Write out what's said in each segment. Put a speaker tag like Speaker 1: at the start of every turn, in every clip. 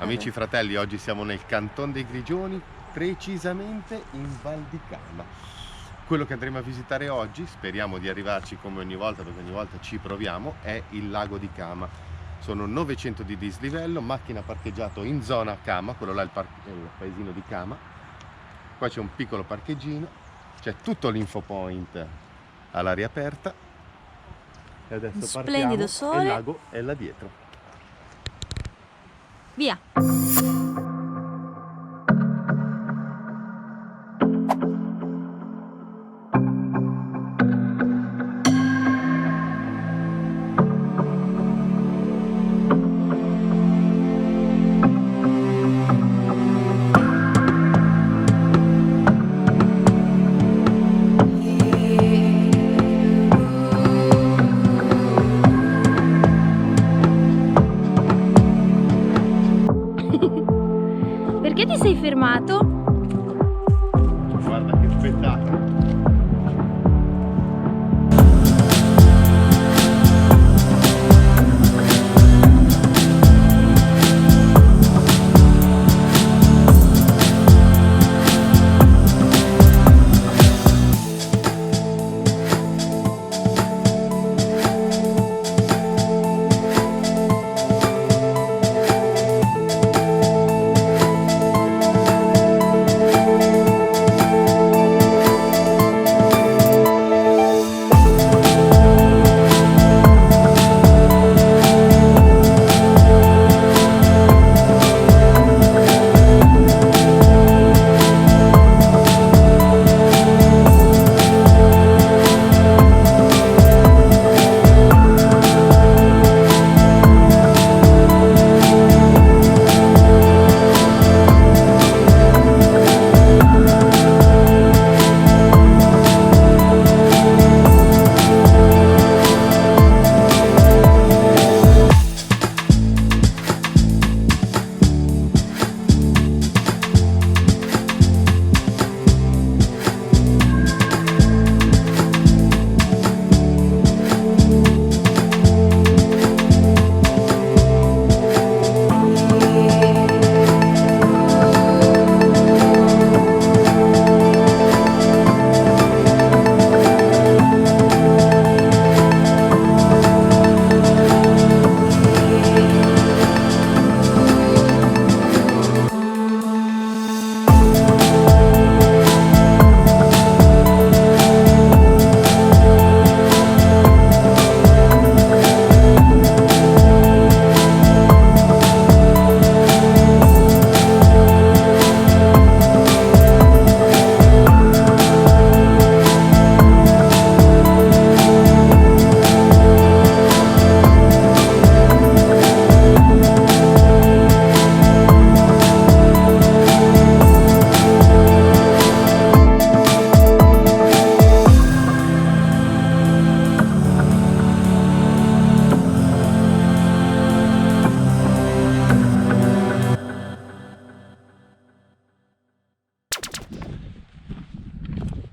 Speaker 1: Amici fratelli, oggi siamo nel Canton dei Grigioni, precisamente in Val di Cama. Quello che andremo a visitare oggi, speriamo di arrivarci come ogni volta, perché ogni volta ci proviamo, è il lago di Cama. Sono 900 di dislivello, macchina parcheggiato in zona Cama, quello là è il paesino di Cama. Qua c'è un piccolo parcheggino, c'è tutto l'info point all'aria aperta. E adesso
Speaker 2: Un
Speaker 1: partiamo
Speaker 2: splendido
Speaker 1: e
Speaker 2: sole.
Speaker 1: il lago è là dietro.
Speaker 2: Via! Perché ti sei fermato?
Speaker 1: Guarda che spettacolo!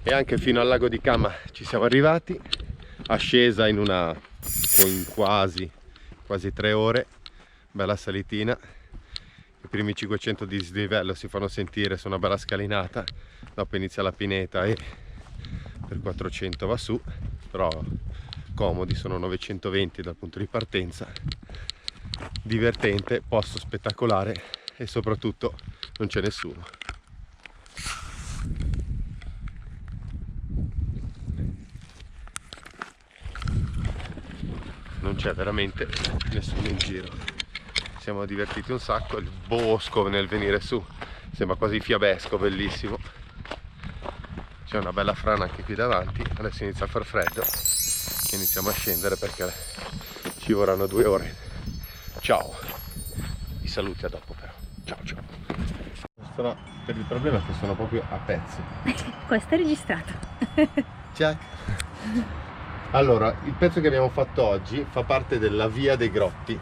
Speaker 1: E anche fino al lago di Cama ci siamo arrivati, ascesa in quasi 3 ore, bella salitina. I primi 500 di dislivello si fanno sentire su una bella scalinata, dopo inizia la pineta e per 400 va su, però comodi, sono 920 dal punto di partenza, divertente, posto spettacolare e soprattutto non c'è nessuno. Non c'è veramente nessuno in giro. Siamo divertiti un sacco, il bosco nel venire su sembra quasi fiabesco, bellissimo. C'è una bella frana anche qui davanti, adesso inizia a far freddo e iniziamo a scendere perché ci vorranno 2 ore. Ciao, vi saluti a dopo però. Ciao ciao. Per il problema è che sono proprio a pezzi.
Speaker 2: Questo è registrato.
Speaker 1: Ciao. Allora, il pezzo che abbiamo fatto oggi fa parte della via dei Grotti,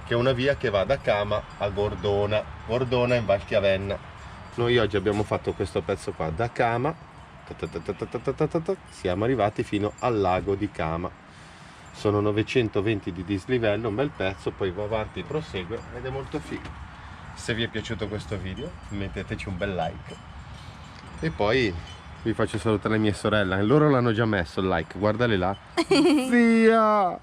Speaker 1: che è una via che va da Cama a Gordona in Val Chiavenna. Noi oggi abbiamo fatto questo pezzo qua da Cama, siamo arrivati fino al lago di Cama. Sono 920 di dislivello, un bel pezzo, poi va avanti, prosegue ed è molto figo. Se vi è piaciuto questo video metteteci un bel like. E poi vi faccio salutare le mie sorelle. Loro l'hanno già messo il like, guardale là. Zia!